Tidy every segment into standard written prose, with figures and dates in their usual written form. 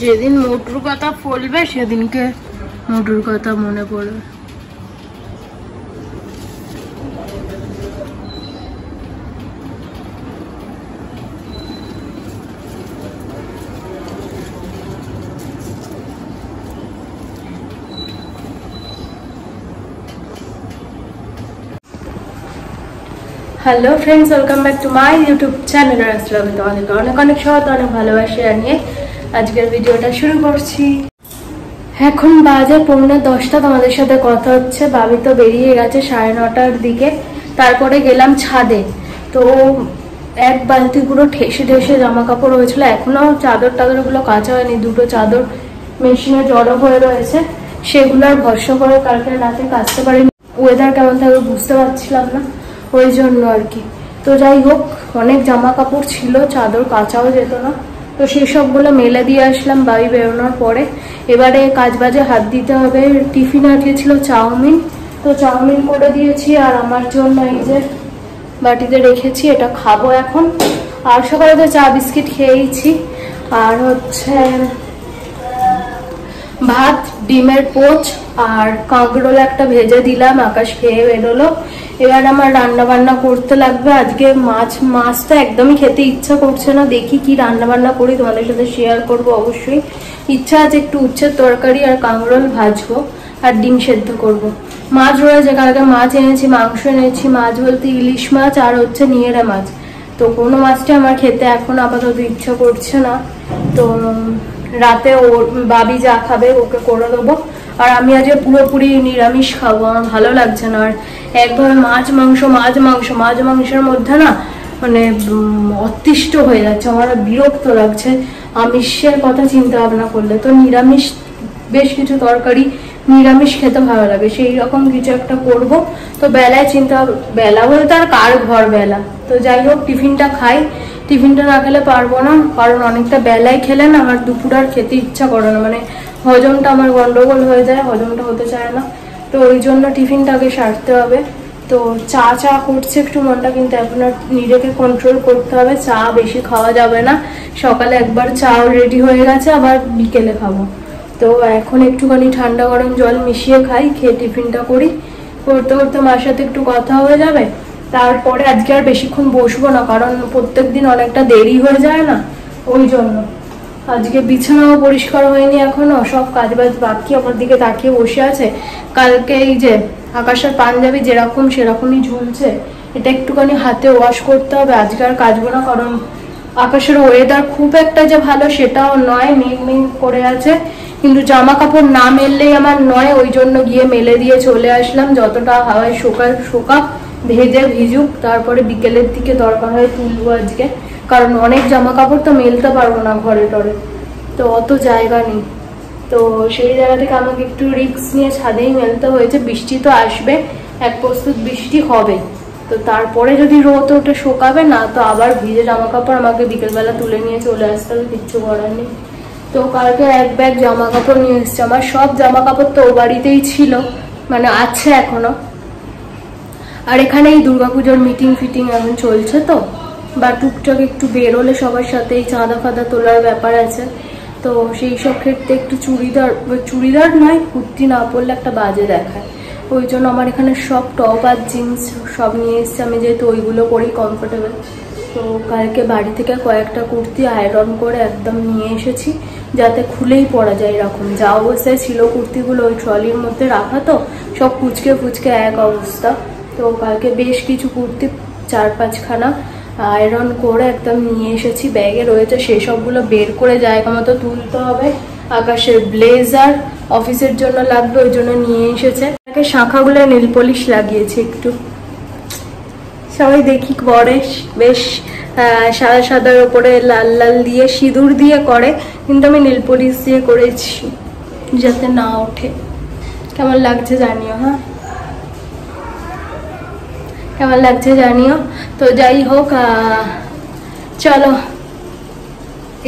যেদিন মোটর কথা ফলবে সেদিনকে মোটর কথা মনে পড়বে। Hello friends, welcome back to my YouTube channel. আসসালামু আলাইকুম, তোমাদেরকে অনেক অনেক স্বাগত, অনেক ভালোবাসা জানিয়ে আজকের ভিডিওটা শুরু করছি। এখন বাজে 9:45, তোমাদের সাথে কথা হচ্ছে। বাবি তো বেরিয়ে গেছে 9:30টার দিকে। তারপরে গেলাম ছাদে, তো এক বালতি পুরো ঠেসে ঠেসে জামা কাপড় হয়েছিল। এখনো চাদর টাদরগুলো কাচা হয়নি, দুটো চাদর মেশিনে জড়ো হয়ে রয়েছে, সেগুলো আর ভরসা করে কালকে রাতে কাচতে পারিনি। ওয়েদার কেমন থাকবে বুঝতে পারছিলাম না, ওই জন্য আর কি। তো যাই হোক, অনেক জামা কাপড় ছিল, চাদর কাচাও যেত না, তো সেই সবগুলো মেলে দিয়ে আসলাম বাড়ি বেরোনোর পরে। এবারে কাজ বাজে হাত দিতে হবে। টিফিন আজকে ছিল চাউমিন, তো চাউমিন করে দিয়েছি, আর আমার জন্য এই যে বাটিতে রেখেছি, এটা খাবো এখন। আর সকালে তো চা বিস্কিট খেয়েইছি। আর হচ্ছে ভাত, ডিমের পোচ আর কাঁকরোল একটা ভেজে দিলাম, আকাশ খেয়ে বেরোলো। এবার আমার রান্না বান্না করতে লাগবে। আজকে মাছটা একদমই খেতে ইচ্ছা করছে না, দেখি কি রান্না বান্না করি, তোমাদের সাথে শেয়ার করব অবশ্যই। ইচ্ছা আছে একটু উচ্ছের তরকারি আর কাঁকরোল ভাজবো আর ডিম সেদ্ধ করব। মাছ রয়েছে, কালকে মাছ এনেছি, মাংস এনেছি। মাছ বলতে ইলিশ মাছ আর হচ্ছে নিয়েরা মাছ। তো কোনো মাছটা আমার খেতে এখন আপাতত ইচ্ছা করছে না, তো রাতে ওর বাবি যা খাবে ওকে করে দেবো। আর আমি আজকে পুরোপুরি নিরামিষ খাবো, আমার ভালো লাগছে না। আর একভাবে মাছ মাংসের মধ্যে না মানে অতিষ্ঠ হয়ে যাচ্ছে, আমার বিরক্ত লাগছে আমিষের কথা চিন্তা ভাবনা করলে। তো নিরামিষ বেশ কিছু তরকারি নিরামিষ খেতে ভালো লাগে, সেই রকম কিছু একটা করব। তো বেলায় বেলা বলতে আর কার ঘর বেলা। তো যাই হোক, টিফিনটা খাই। টিফিনটা না খেলে পারবো না, কারণ অনেকটা বেলায় খেলে না আমার দুপুর আর খেতে ইচ্ছা করে না, মানে হজমটা আমার গন্ডগোল হয়ে যায়, হজমটা হতে চায় না। তো ওই জন্য টিফিনটাকে সারতে হবে। তো চা করছে একটু মনটা, কিন্তু এখন আর নিজেকে কন্ট্রোল করতে হবে। চা বেশি খাওয়া যাবে না, সকালে একবার চা রেডি হয়ে গেছে, আবার বিকেলে খাবো। তো এখন একটুখানি ঠান্ডা গরম জল মিশিয়ে খাই, খেয়ে টিফিনটা করি। করতে করতে মার সাথে একটু কথা হয়ে যাবে। তারপরে আজকে আর বেশিক্ষণ বসবো না, কারণ প্রত্যেকদিন অনেকটা দেরি হয়ে যায় না, ওই জন্য। আজকে বিছানাও পরিষ্কার হয়নি এখনো, সব কাজ বাজ বাকি, আমার দিকে তাকিয়ে বসে আছে। কালকে এই যে আকাশের পাঞ্জাবি যেরকম সেরকমই ঝুলছে, এটা একটুখানি হাতে ওয়াশ করতে হবে। আজকে আর কাচবো না, কারণ আকাশের ওয়েদার খুব একটা যে ভালো সেটাও নয়, মেঘ করে আছে। কিন্তু জামা কাপড় না মেললেই আমার নয়, ওই জন্য গিয়ে মেলে দিয়ে চলে আসলাম। যতটা হাওয়ায় শোকা ভেজে ভিজুক, তারপরে বিকেলের দিকে দরকার হয় তুলবো আজকে, কারণ অনেক জামা কাপড় তো মেলতে পারবো না ঘরে টরে, তো অত জায়গা নেই। তো সেই জায়গা থেকে আমাকে একটু রিস্ক নিয়ে ছাদেই মেলতে হয়েছে। বৃষ্টি তো আসবে, এক প্রস্তুত বৃষ্টি হবে, তো তারপরে যদি রোদ ওঠে শোকাবে না, তো আবার ভিজে জামা কাপড় আমাকে বিকেলবেলা তুলে নিয়ে চলে আসতে হবে, কিচ্ছু করার নেই। তো কালকে এক ব্যাগ জামা কাপড় নিয়ে এসছে। আমার সব জামা কাপড় তো ও বাড়িতেই ছিল, মানে আছে এখনো। আর এখানে এই দুর্গাপুজোর মিটিং ফিটিং এখন চলছে, তো বা টুকটাক একটু বেরোলে সবার সাথে এই চাঁদা ফাঁদা তোলার ব্যাপার আছে, তো সেই সব ক্ষেত্রে একটু চুড়িদার নয়, কুর্তি না পরলে একটা বাজে দেখায়। ওই জন্য আমার এখানে সব টপ আর জিন্স সব নিয়ে এসছে, আমি যেহেতু ওইগুলো করি কমফোর্টেবল। তো কালকে বাড়ি থেকে কয়েকটা কুর্তি আয়রন করে একদম নিয়ে এসেছি, যাতে খুলেই পরা যায় এরকম। যা অবস্থায় ছিল কুর্তিগুলো ওই ট্রলির মধ্যে রাখা, তো সব ফুচকে ফুচকে এক অবস্থা। তো কালকে বেশ কিছু কুর্তি 4-5খানা আয়রন করে একদম নিয়ে এসেছি, ব্যাগে রয়েছে, সেই সবগুলো বের করে জায়গা মতো তুলতে হবে। আকাশের ব্লেজার অফিসের জন্য লাগবে, ওই জন্য নিয়ে এসেছে। শাঁখাগুলো নীল পলিশ লাগিয়েছি একটু, সবাই দেখি করে বেশ সাদা সাদার উপরে লাল লাল দিয়ে সিঁদুর দিয়ে করে, কিন্তু আমি নীল পলিশ দিয়ে করেছি যাতে না ওঠে। কেমন লাগছে জানিও, হ্যাঁ কেমন লাগছে জানিও। তো যাই হোক, চলো।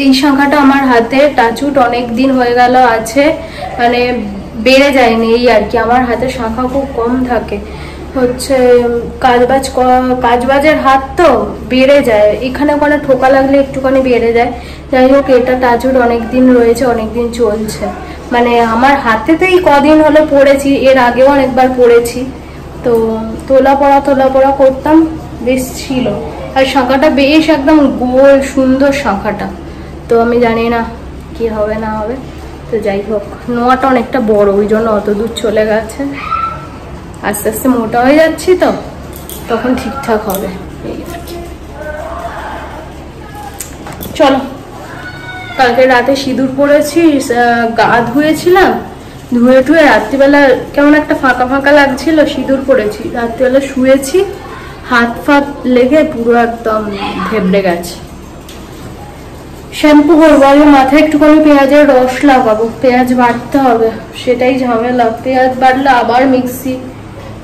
এই শাঁখাটা আমার হাতে টাচুট অনেক দিন হয়ে গেল আছে, মানে বেড়ে যায়নি এই আর কি। আমার হাতে শাঁখা খুব কম থাকে, হচ্ছে কাজবাজের হাত তো বেড়ে যায়, এখানে ওখানে ঠোকা লাগলে একটুখানি বেড়ে যায়। যাই হোক, এটা টাচুট অনেক দিন রয়েছে, অনেক দিন চলছে। মানে আমার হাতে তো এই কদিন হলো পড়েছি, এর আগেও অনেকবার পড়েছি। তো তোলা পড়া করতাম, বেশ ছিল। আর শাঁখাটা বেশ একদম গোল সুন্দর শাঁখাটা। তো আমি জানি না কি হবে না হবে। তো যাই হোক, নোয়াটা অনেকটা বড়, ওই জন্য অত দূর চলে গেছে। আস্তে আস্তে মোটা হয়ে যাচ্ছি, তো তখন ঠিকঠাক হবে এই আর কি। চলো, কালকে রাতে সিঁদুর পরেছি, গা ধুয়েছিলাম, ধুয়ে টুয়ে রাত্রিবেলা কেমন একটা ফাঁকা ফাঁকা লাগছিল, সিঁদুর পরেছি, রাত্রিবেলা শুয়েছি, হাত ফাত লেগে পুরো একদম ঘেবড়ে গেছে। শ্যাম্পু করবো, আগে মাথায় একটুখানি পেঁয়াজের রস লাগাবো, পেঁয়াজ বাটতে হবে, সেটাই ঝামেলা। পেঁয়াজ বাটলে আবার মিক্সি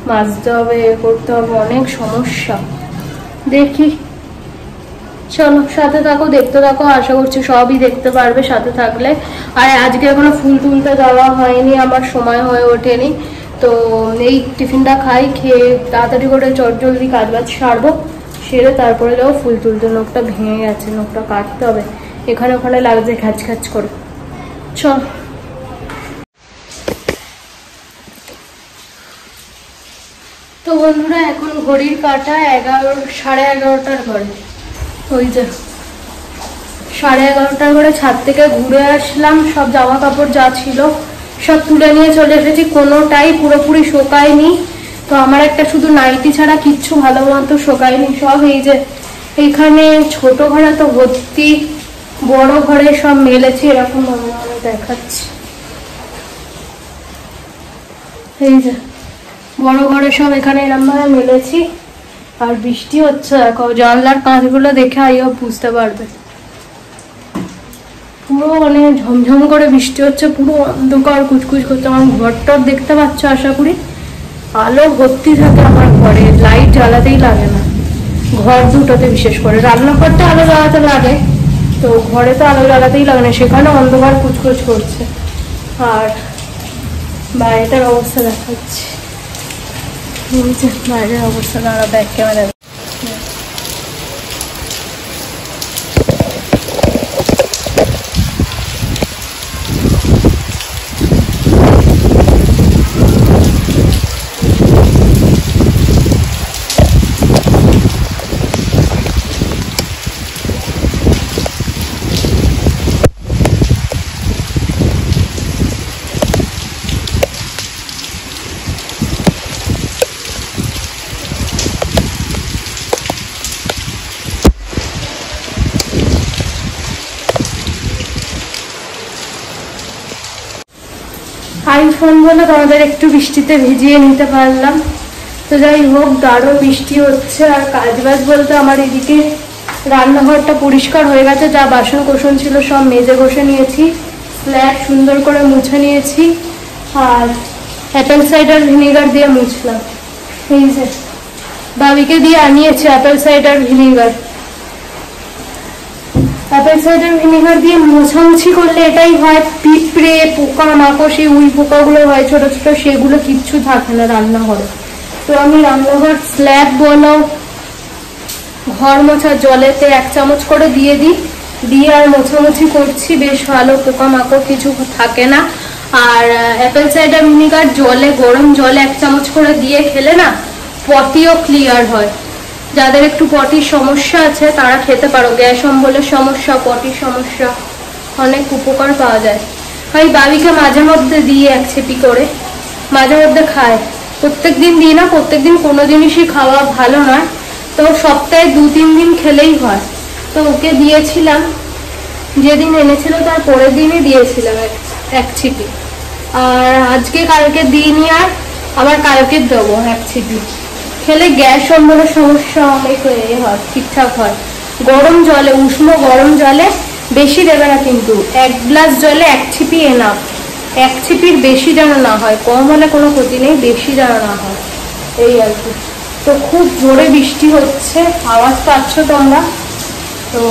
মাজতে হবে, করতে হবে, অনেক সমস্যা। দেখি, চলো সাথে থাকো, দেখতে থাকো, আশা করছি সবই দেখতে পারবে সাথে থাকলে। আর আজকে এখনো ফুল তুলতে যাওয়া হয়নি, আমার সময় হয়ে ওঠেনি। তো এই টিফিনটা খাই, খেয়ে তাড়াতাড়ি করে চটজলদি কাজবাজ সারবো, সেরে তারপরে যাবো ফুল তুলতে। নখটা ভেঙে গেছে, নখটা কাটতে হবে, এখানে ওখানে লাগছে খ্যাচ খ্যাচ করে। চল। তো বন্ধুরা, এখন ঘড়ির কাঁটা 11:30 ঘরে, ওই যে 11:30 করে ছাদ থেকে ঘুরে আসলাম। সব জামা কাপড় যা ছিল সব তুলে নিয়ে চলে এসেছি, কোনোটাই পুরোপুরি শোকায়নি। তো আমার একটা শুধু নাইটি ছাড়া কিচ্ছু ভালো মতো শোকায়নি। সব এই যে এইখানে ছোট ঘরে তো ভর্তি, বড় ঘরে সব মেলেছি, এরকম ভাবে দেখাচ্ছি। এই যে বড় ঘরে সব এখানে এরকম ভাবে মেলেছি। আর বৃষ্টি হচ্ছে, দেখো জানলার কাঁচগুলো দেখে আইও বুঝতে পারবে, পুরো মানে ঝমঝম করে বৃষ্টি হচ্ছে, পুরো অন্ধকার কুচকুচ করছে। আমার ঘরটা দেখতে পাচ্ছ আশা করি, আলো ভর্তি থাকে আমার ঘরে, লাইট জ্বালাতেই লাগে না। ঘর দুটোতে বিশেষ করে, রান্নাঘরটা আলো জ্বালাতে লাগে, তো ঘরে তো আলো জ্বালাতেই লাগে না, সেখানে অন্ধকার কুচকুচ করছে। আর বাইরেটার অবস্থা দেখাচ্ছি, বাইরের অবস্থা দাঁড়া, ব্যাক ক্যামেরা। আইফোন বলে তোমাদের একটু বৃষ্টিতে ভিজিয়ে নিতে পারলাম। তো যাই হোক, দারুণ বৃষ্টি হচ্ছে। আর কাজবাজ বলতে আমার এদিকে রান্নাঘরটা পরিষ্কার হয়ে গেছে, যা বাসন কোসন ছিল সব মেজে ঘষে নিয়েছি, স্ল্যাব সুন্দর করে মুছে নিয়েছি। আর অ্যাপেল সাইডার ভিনিগার দিয়ে মুছলাম, এই যে ভাবিকে দিয়ে আনিয়েছি apple cider vinegar. Apple cider vinegar দিয়ে মোছামুছি করলে এটাই হয়, পিঁপড়ে পোকা মাকড়, উই পোকাগুলো হয় ছোট ছোট, সেগুলো কিচ্ছু থাকে না রান্নাঘরে। তো আমি রান্নাঘর স্ল্যাব বলো, ঘর মোছার জলেতে 1 চামচ করে দিয়ে আর মোছামুছি করছি, বেশ ভালো, পোকা মাকড় কিছু থাকে না। আর অ্যাপেল সাইডার ভিনিগার জলে, গরম জলে 1 চামচ করে দিয়ে খেলে না, পটিও ক্লিয়ার হয়। যাদের একটু পটির সমস্যা আছে তারা খেতে পারো, গ্যাস অম্বলের সমস্যা, পটির সমস্যা, অনেক উপকার পাওয়া যায়। আমি বাবিকে মাঝে মধ্যে দিই এক ছিপি করে, মাঝে মধ্যে খায়। প্রত্যেক দিন দিই না, প্রত্যেক দিন কোনো জিনিসই খাওয়া ভালো নয়, তো সপ্তাহে 2-3 দিন খেলেই হয়। তো ওকে দিয়েছিলাম, যেদিন এনেছিল তার পরের দিনই দিয়েছিলাম এক ছিপি। আর আজকে কালকে দিইনি, আর আবার কালকে দেবো এক ছিপি। খেলে গ্যাস অম্বলের সমস্যা অনেক হয়, ঠিকঠাক হয়। গরম জলে, উষ্ণ গরম জলে, বেশি দেবে না কিন্তু, 1 গ্লাস জলে 1 ছিপি এনাফ। 1 ছিপির বেশি যেন না হয়, কম হলে কোনো ক্ষতি নেই, বেশি যেন না হয়, এই আর কি। তো খুব জোরে বৃষ্টি হচ্ছে, আওয়াজ পাচ্ছ তোমরা, তো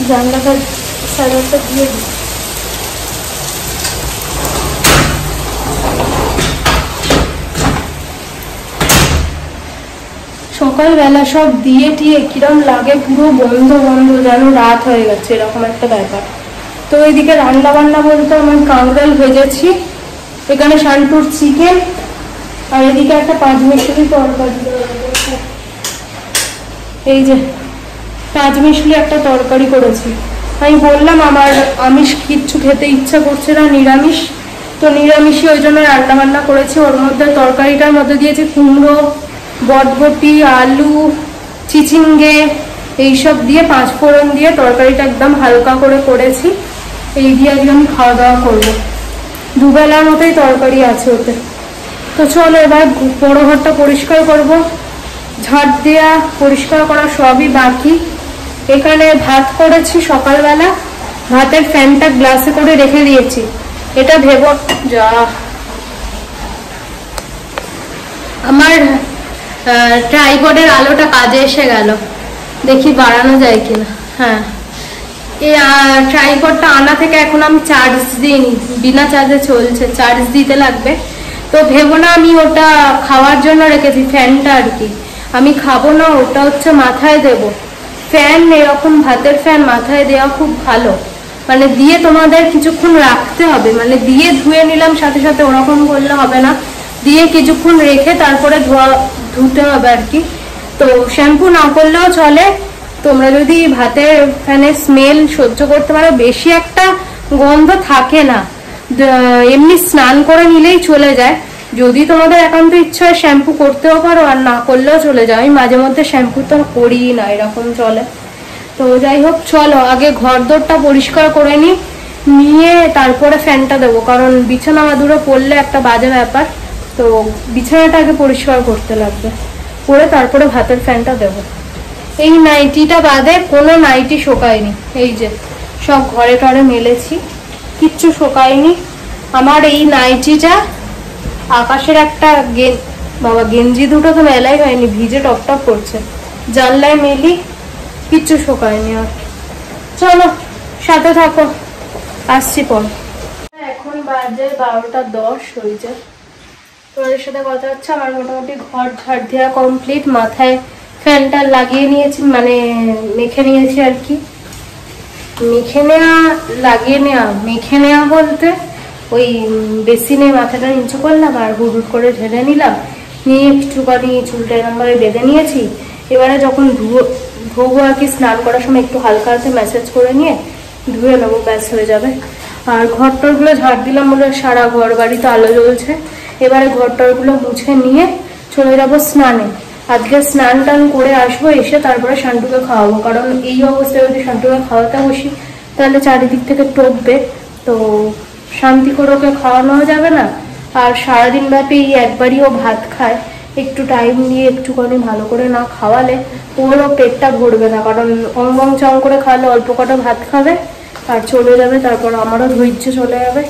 জানলাটা সাজাতে দিয়ে দিই। সকালবেলা সব দিয়ে টিয়ে কিরম লাগে, পুরো বন্ধ বন্ধ, যেন রাত হয়ে গেছে, এরকম একটা ব্যাপার। তো এইদিকে রান্না বান্না বলতে আমি কাঁকরোল ভেজেছি, এখানে শান্তুর চিকেন, আর এদিকে একটা 5 মিশালি তরকারি। এই যে 5 মিশালি একটা তরকারি করেছি। আমি বললাম আমার আমিষ কিচ্ছু খেতে ইচ্ছা করছে না, নিরামিষ, তো নিরামিষই ওই জন্য রান্না বান্না করেছি। ওর মধ্যে তরকারিটার মধ্যে দিয়েছি কুমড়ো, বটবটি, আলু, চিচিঙ্গে, এইসব দিয়ে 5 ফোড়ন দিয়ে তরকারিটা একদম হালকা করে করেছি। এই দিয়ে আজকে আমি খাওয়া দাওয়া করবো, দুবেলার মতোই তরকারি আছে ওতে। তো চলো এবার বড় ঘরটা পরিষ্কার করব, ঝাড় দেওয়া পরিষ্কার করা সবই বাকি। এখানে ভাত করেছি সকালবেলা, ভাতের ফ্যানটা গ্লাসে করে রেখে দিয়েছি। এটা ভেবো যা, আমার ট্রাইপডের আলোটা কাজে এসে গেল, দেখি বাড়ানো যায় কিনা। হ্যাঁ, এই ট্রাইপডটা আনা থেকে এখন আমি চার্জ দিইনি, বিনা চার্জে চলছে, চার্জ দিতে লাগবে। তো ভেবো না আমি ওটা খাওয়ার জন্য রেখেছি, ফ্যানটা আর কি, আমি খাবো না, ওটা হচ্ছে মাথায় দেব। ফ্যান এরকম ভাতের ফ্যান মাথায় দেওয়া খুব ভালো, মানে দিয়ে তোমাদের কিছুক্ষণ রাখতে হবে, মানে দিয়ে ধুয়ে নিলাম সাথে সাথে ওরকম করলে হবে না, দিয়ে কিছুক্ষণ রেখে তারপরে ধুতে হবে আর কি। তো শ্যাম্পু না করলেও চলে, তোমরা যদি ভাতের ফ্যানের স্মেল সহ্য করতে পারো, বেশি একটা গন্ধ থাকে না, এমনি স্নান করে নিলেই চলে যায়। যদি তোমাদের একান্ত ইচ্ছা হয় শ্যাম্পু করতেও পারো, আর না করলেও চলে যায়। আমি মাঝে মধ্যে শ্যাম্পু তো করি না, এরকম চলে। তো যাই হোক, চলো আগে ঘর দোরটা পরিষ্কার করে নিয়ে তারপরে ফ্যানটা দেবো, কারণ বিছানা মাদুরে পড়লে একটা বাজে ব্যাপার। তো বিছানাটা আগে পরিষ্কার করতে লাগবে, করে তারপরে ভাতের ফ্যানটা দেবো। এই নাইটিটা বাদে কোনো নাইটি শোকায়নি, এই যে সব ঘরে টরে মেলেছি, কিচ্ছু শোকায়নি। আমার এই নাইটিটা আকাশের একটা বাবা গেঞ্জি দুটো তো মেলাই হয়নি, ভিজে টপ টপ করছে, জানলায় মেলি, কিচ্ছু শোকায়নি আর। চলো সাথে থাকো, আসছি পর। এখন বাজে 12টা 10 হয়েছে, তোমাদের সাথে কথা হচ্ছে। আমার মোটামুটি ঘর ঝাড় দেওয়া কমপ্লিট, মাথায় ফ্যানটা লাগিয়ে নিয়েছি, মানে মেখে নিয়েছি আর কি। মেখে নেওয়া বলতে ওই বেসিনে মাথাটা নিচু করলাম আর হুড় করে ঢেলে নিলাম, নিয়ে একটুখানি চুলটা এরকম ভাবে বেঁধে নিয়েছি। এবারে যখন ধোবো আর কি, স্নান করার সময় একটু হালকা হাতে ম্যাসেজ করে নিয়ে ধুয়ে নেবো, ব্যাস হয়ে যাবে। আর ঘর টরগুলো ঝাড় দিলাম বলে সারা ঘর বাড়িতে আলো জ্বলছে। এবারে ঘর টরগুলো মুছে নিয়ে চলে যাবো স্নানে। আজকে স্নান টান করে আসবো, এসে তারপরে শান্টুকে খাওয়াবো, কারণ এই অবস্থায় যদি শান্টুকে খাওয়াতে বসি তাহলে চারিদিক থেকে টপবে, তো শান্তি করে ওকে খাওয়ানো যাবে না। আর সারাদিন ব্যাপী একবারই ও ভাত খায়, একটু টাইম দিয়ে একটুখানি ভালো করে না খাওয়ালে ওরও পেটটা ভরবে না, কারণ অঙ্গং চং করে খাওয়ালে অল্প কটা ভাত খাবে আর চলে যাবে, তারপর আমারও ধৈর্য চলে যাবে।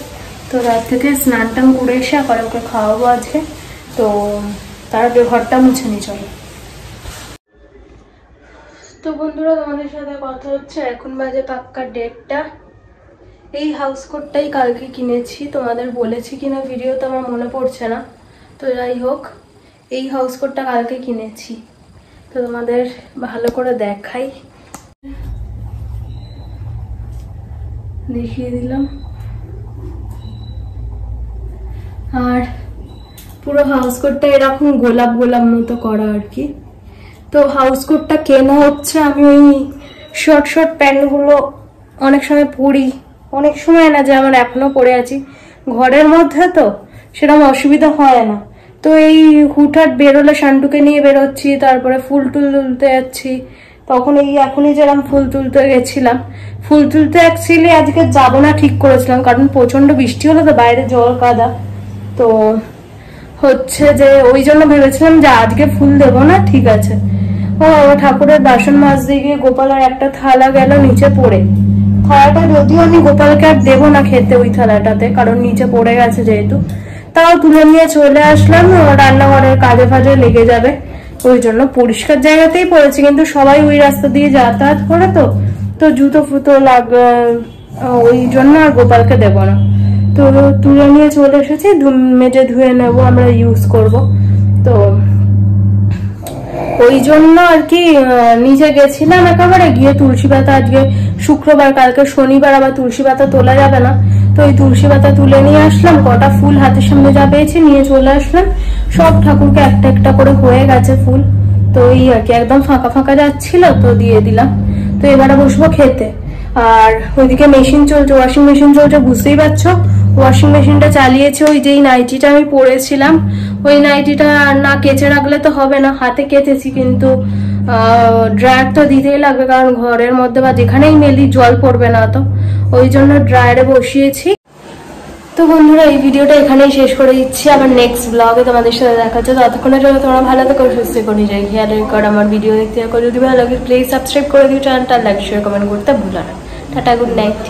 তো রাত থেকে স্নান টান করে এসে আবার ওকে খাওয়াবো আজকে, তো তারপরে ঘরটা মুছে নি চলো। তো বন্ধুরা তোমাদের সাথে কথা হচ্ছে, এখন বাজে পাক্কা 1:30। এই হাউস কোটটাই কালকে কিনেছি, তোমাদের বলেছি কিনা ভিডিওতে আমার মনে পড়ছে না। তো যাই হোক, এই হাউস কোটটা কালকে কিনেছি, তো তোমাদের ভালো করে দেখাই, দেখিয়ে দিলাম। আর পুরো হাউস কোটটা এরকম গোলাপ গোলাপ মতো করা আর কি। তো হাউস কোটটা কেনা হচ্ছে। আমি ওই শর্ট শর্ট প্যান্টগুলো অনেক সময় পরি, অনেক সময় না, যে আমার এখনো পরে আছি ঘরের মধ্যে, তো সেরকম অসুবিধা হয় না। তো এই হুটহাট বেরোলে শান্টুকে নিয়ে বেরোচ্ছি, তারপরে ফুল টুল তুলতে যাচ্ছি, তখন এই এখনই যেরকম ফুল তুলতে গেছিলাম। ফুল তুলতে অ্যাকচুয়ালি আজকে যাবো না ঠিক করেছিলাম, কারণ প্রচন্ড বৃষ্টি হলো তো, বাইরে জল কাদা, তো হচ্ছে যে ওই জন্য ভেবেছিলাম যে আজকে ফুল দেবো না, ঠিক আছে। ও ঠাকুরের বাসন মাজতে গিয়ে গোপালের একটা থালা গেল নিচে পড়ে। থালাটা যদিও আমি গোপালকে আর দেবো না খেতে ওই থালাটাতে, কারণ নিচে পড়ে গেছে যেহেতু, তাও তুলে নিয়ে চলে আসলাম। রান্নাঘরের কাজে ফাজে লেগে যাবে, ওই জন্য পরিষ্কার জায়গাতেই পড়েছি, কিন্তু সবাই ওই রাস্তা দিয়ে যাতায়াত করে, তো জুতো ফুতো ওই জন্য আর গোপালকে দেবো না। তো তুলে নিয়ে চলে এসেছি, মেজে ধুয়ে নেবো, আমরা ইউজ করব। তো ওই জন্য আর কি নিচে গেছিলাম একেবারে, গিয়ে তুলসী পাতা, আজকে শুক্রবার, কালকে শনিবার, আবার তুলসী পাতা তোলা যাবে না, তো ওই তুলসী পাতা তুলে নিয়ে আসলাম। কটা ফুল হাতের সামনে যা পেয়েছি নিয়ে চলে আসলাম। সব ঠাকুরকে একটা একটা করে হয়ে গেছে ফুল, তো এই আর কি একদম ফাঁকা ফাঁকা যাচ্ছিল, তো দিয়ে দিলাম। তো এবারে বসবো খেতে। আর ওইদিকে মেশিন চলছে, ওয়াশিং মেশিন চলছে, বুঝতেই পারছো। ওয়াশিং মেশিনটা চালিয়েছে, ওই যেই নাইটিটা আমি পরেছিলাম, ওই নাইটিটা না কেচে রাখলে তো হবে না। হাতে কেচেছি, কিন্তু ড্রায়ার তো দিতেই লাগবে, কারণ ঘরের মধ্যে বা যেখানেই মেলি জল পড়বে না, তো ওই জন্য ড্রায়ারে বসিয়েছি। তো বন্ধুরা, এই ভিডিওটা এখানেই শেষ করে দিচ্ছি, আবার নেক্সট ব্লগে তোমাদের সাথে দেখা হচ্ছে। ততক্ষণের জন্য তোমরা ভালো থেকো, সুস্থ করে যাই, খেয়াল রেখো। আমার ভিডিও দেখতে থাকো, যদি ভালো লাগে প্লিজ সাবস্ক্রাইব করে দিও চ্যানেলটা, লাইক শেয়ার কমেন্ট করতে ভুলো না। Tata, good night.